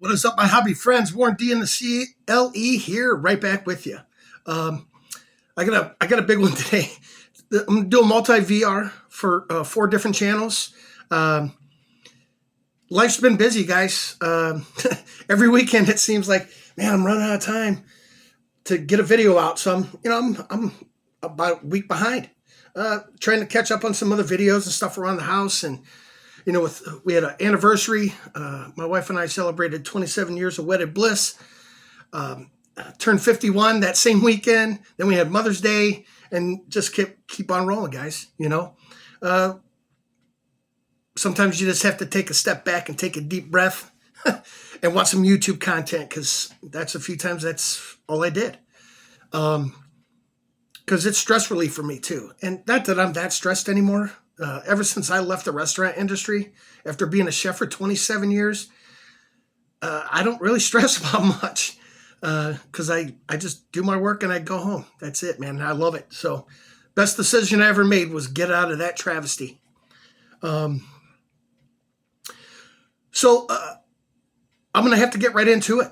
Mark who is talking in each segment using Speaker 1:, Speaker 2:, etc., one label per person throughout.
Speaker 1: What is up, my hobby friends? Warren D in the CLE here, right back with you. Um, I got a big one today. I'm gonna do a multi VR for 4 different channels. Um, Life's been busy, guys. Every weekend it seems like, man, I'm running out of time to get a video out. So I'm about a week behind. Trying to catch up on some other videos and stuff around the house, and we had an anniversary. My wife and I celebrated 27 years of wedded bliss. Turned 51 that same weekend. Then we had Mother's Day, and just keep on rolling, guys. Uh, Sometimes you just have to take a step back and take a deep breath and watch some YouTube content, because that's a few times that's all I did. Because it's stress relief for me too, and not that I'm that stressed anymore. Ever since I left the restaurant industry after being a chef for 27 years, I don't really stress about much, because I just do my work and I go home. That's it, man. I love it. So, best decision I ever made was get out of that travesty. Um, so, I'm going to have to get right into it.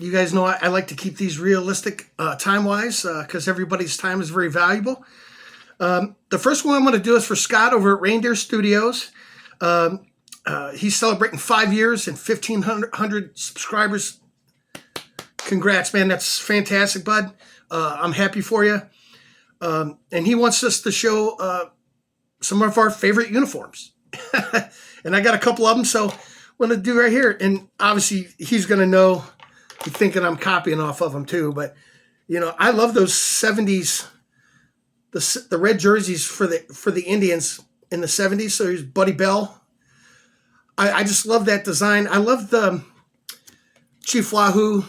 Speaker 1: You guys know I like to keep these realistic time-wise, because everybody's time is very valuable. The first one I'm going to do is for Scott over at Reindeer Studios. He's celebrating 5 years and 1,500 subscribers. Congrats, man. That's fantastic, bud. I'm happy for you. And he wants us to show some of our favorite uniforms. And I got a couple of them, so I'm going to do right here. And obviously, he's going to know, he's thinking I'm copying off of him too. But, I love those 70s, the red jerseys for the Indians in the 70s. So here's Buddy Bell. I just love that design. I love the Chief Wahoo,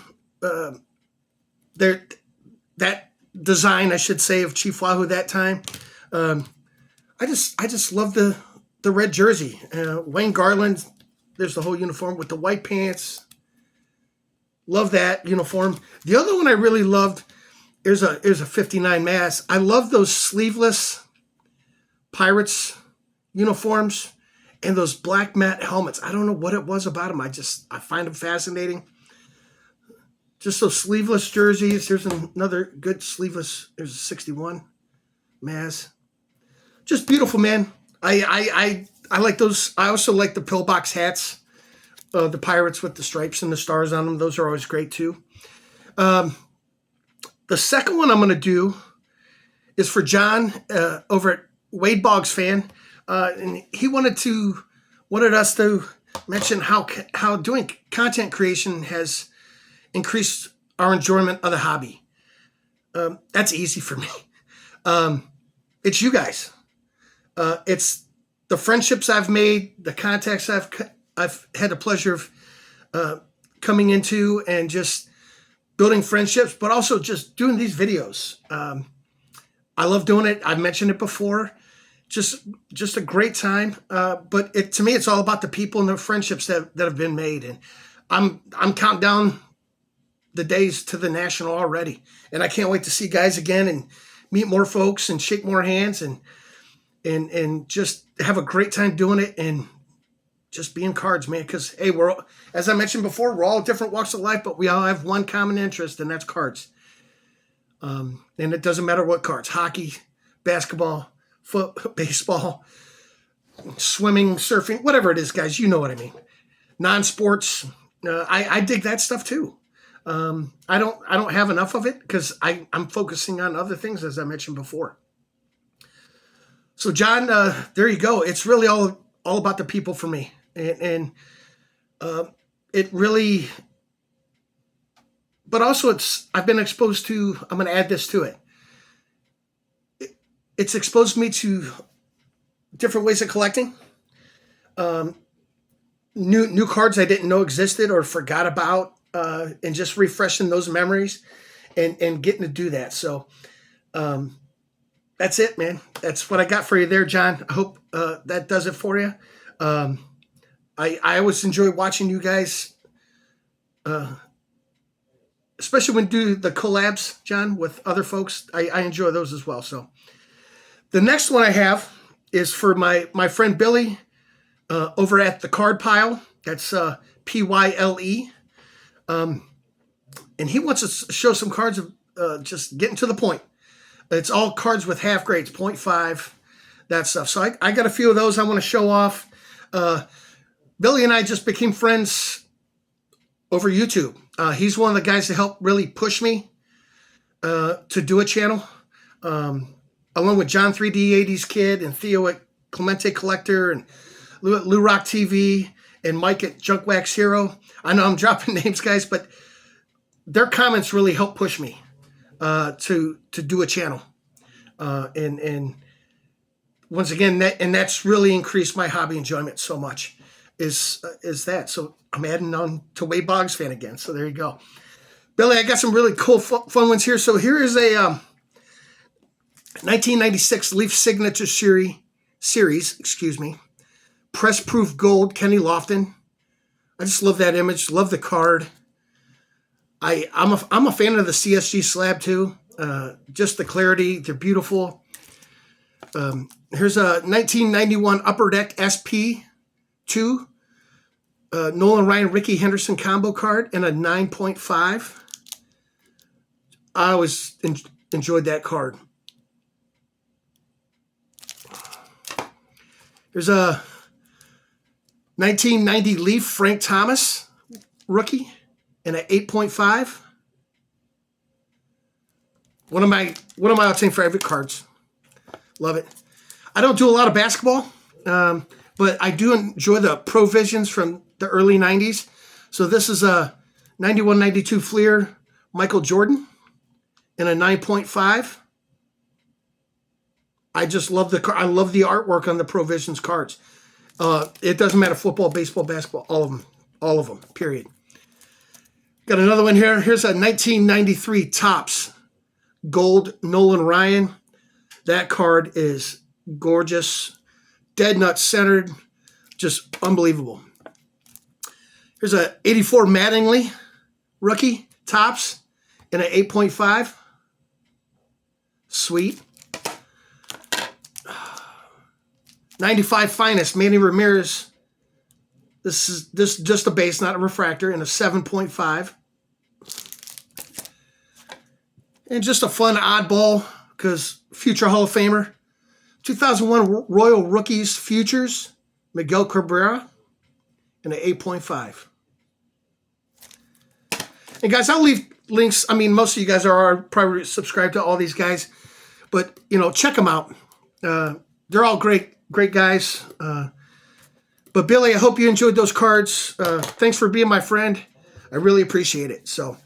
Speaker 1: that design, I should say, of Chief Wahoo that time. I just love the red jersey. Wayne Garland, there's the whole uniform with the white pants. Love that uniform. The other one I really loved, here's a 59 Mass. I love those sleeveless Pirates uniforms and those black matte helmets. I don't know what it was about them. I find them fascinating. Just those sleeveless jerseys. There's another good sleeveless. There's a 61 Mass. Just beautiful, man. I like those. I also like the pillbox hats. The Pirates with the stripes and the stars on them. Those are always great too. The second one I'm going to do is for John over at Wade Boggs Fan. And he wanted us to mention how doing content creation has increased our enjoyment of the hobby. That's easy for me. It's you guys. It's the friendships I've made, the contacts I've had the pleasure of coming into, and just building friendships, but also just doing these videos. I love doing it. I've mentioned it before. Just a great time. But to me, it's all about the people and the friendships that have been made. And I'm counting down the days to the national already, and I can't wait to see guys again and meet more folks and shake more hands and just have a great time doing it and just being cards, man. Because hey, as I mentioned before, we're all different walks of life, but we all have one common interest, and that's cards. And it doesn't matter what cards: hockey, basketball, baseball, swimming, surfing, whatever it is, guys. You know what I mean. Non-sports. I dig that stuff too. I don't have enough of it because I'm focusing on other things, as I mentioned before. So John, there you go. It's really all about the people for me, and it really. But also, I've been exposed to. I'm going to add this to it. It's exposed me to different ways of collecting. New cards I didn't know existed or forgot about, and just refreshing those memories, and getting to do that. So. That's it, man. That's what I got for you there, John. I hope that does it for you. I always enjoy watching you guys, especially when you do the collabs, John, with other folks. I enjoy those as well. So the next one I have is for my friend Billy over at the Card Pile. That's Pyle. And he wants to show some cards of just getting to the point. It's all cards with half grades, 0.5, that stuff. So I got a few of those I want to show off. Billy and I just became friends over YouTube. He's one of the guys that helped really push me to do a channel. Along with John 3D80's Kid and Theo at Clemente Collector and Lou Rock TV and Mike at Junk Wax Hero. I know I'm dropping names, guys, but their comments really helped push me to do a channel. And once again, that's really increased my hobby enjoyment so much is that. So I'm adding on to Wade Boggs fan again. So there you go. Billy, I got some really cool fun ones here. So here is a 1996 Leaf Signature Series, Press Proof Gold, Kenny Lofton. I just love that image. Love the card. I'm a fan of the CSG slab too. Just the clarity. They're beautiful. Here's a 1991 Upper Deck SP2. Nolan Ryan, Ricky Henderson combo card and a 9.5. I always enjoyed that card. There's a 1990 Leaf Frank Thomas rookie and an 8.5. One of my all-time favorite cards. Love it. I don't do a lot of basketball, but I do enjoy the Provisions from the early 90s. So this is a 91-92 Fleer Michael Jordan and a 9.5. I just love the I love the artwork on the Provisions cards. It doesn't matter, football, baseball, basketball, all of them, period. Got another one here. Here's a 1993 Topps Gold Nolan Ryan. That card is gorgeous, dead nut centered, just unbelievable. Here's a 84 Mattingly rookie Topps and an 8.5. Sweet. 95 Finest Manny Ramirez. This is just a base, not a refractor, and a 7.5. And just a fun oddball because future Hall of Famer. 2001 Royal Rookies Futures, Miguel Cabrera, and an 8.5. And guys, I'll leave links. I mean, most of you guys are probably subscribed to all these guys, but check them out. They're all great guys. But Billy, I hope you enjoyed those cards. Thanks for being my friend. I really appreciate it. So,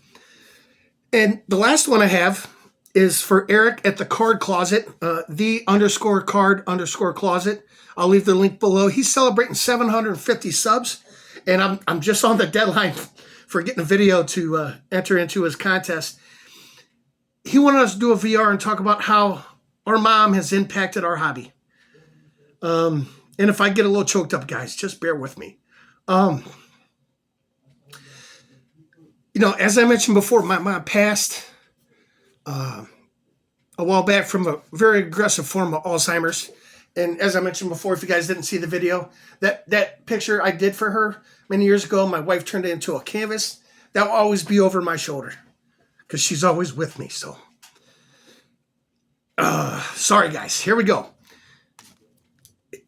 Speaker 1: and the last one I have is for Eric at the Card Closet, _card_closet. I'll leave the link below. He's celebrating 750 subs, and I'm just on the deadline for getting a video to enter into his contest. He wanted us to do a VR and talk about how our mom has impacted our hobby. And if I get a little choked up, guys, just bear with me. As I mentioned before, my mom passed a while back from a very aggressive form of Alzheimer's. And as I mentioned before, if you guys didn't see the video, that picture I did for her many years ago, my wife turned it into a canvas. That will always be over my shoulder because she's always with me. So, sorry, guys. Here we go.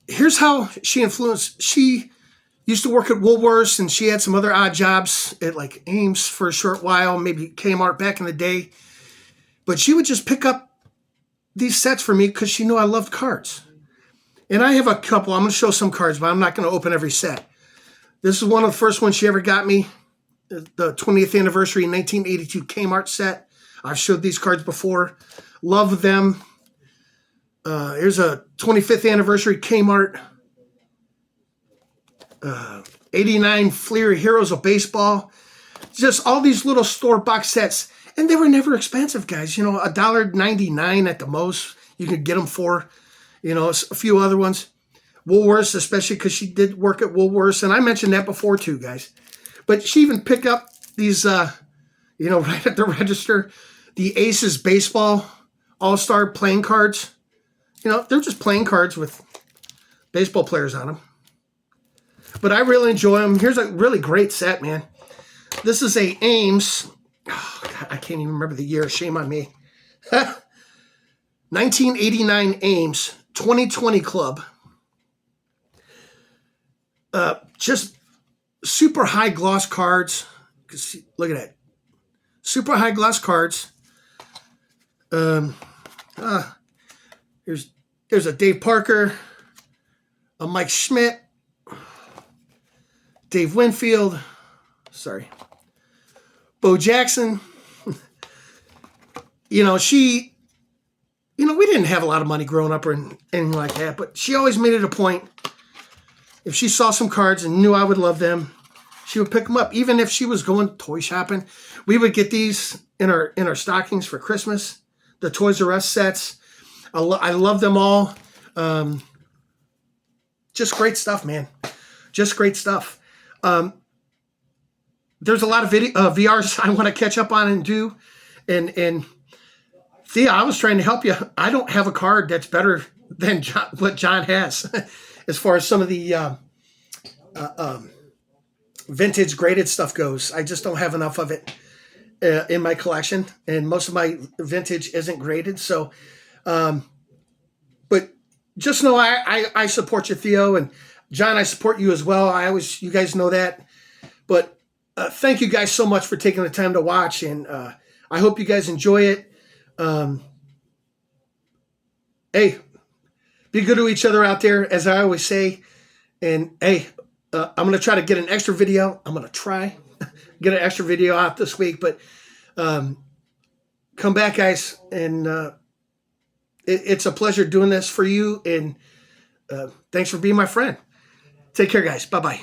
Speaker 1: Here's how she influenced. She used to work at Woolworths, and she had some other odd jobs at like Ames for a short while, maybe Kmart back in the day. But she would just pick up these sets for me because she knew I loved cards. And I have a couple. I'm going to show some cards, but I'm not going to open every set. This is one of the first ones she ever got me, the 20th anniversary 1982 Kmart set. I've showed these cards before. Love them. Here's a 25th anniversary Kmart 89 Fleer Heroes of Baseball. Just all these little store box sets. And they were never expensive, guys. $1.99 at the most. You could get them for, a few other ones. Woolworths, especially because she did work at Woolworths. And I mentioned that before too, guys. But she even picked up these, right at the register, the Aces Baseball All-Star playing cards. They're just playing cards with baseball players on them. But I really enjoy them. Here's a really great set, man. This is a Ames. Oh, God, I can't even remember the year. Shame on me. 1989 Ames 2020 Club. Just super high gloss cards. Look at that. Super high gloss cards. There's a Dave Parker, a Mike Schmidt, Dave Winfield, Bo Jackson. We didn't have a lot of money growing up or anything like that, but she always made it a point. If she saw some cards and knew I would love them, she would pick them up. Even if she was going toy shopping, we would get these in our stockings for Christmas. The Toys R Us sets. I love them all. Just great stuff, man. Just great stuff. There's a lot of VRs I want to catch up on and do. And Thea, I was trying to help you. I don't have a card that's better than what John has as far as some of the vintage graded stuff goes. I just don't have enough of it in my collection, and most of my vintage isn't graded. So, but just know I support you, Theo, and John, I support you as well. You guys know that. But thank you guys so much for taking the time to watch, and I hope you guys enjoy it. Hey, be good to each other out there, as I always say. And hey, I'm going to try to get an extra video. I'm going to try get an extra video out this week, but come back, guys. And it's a pleasure doing this for you. And thanks for being my friend. Take care, guys. Bye-bye.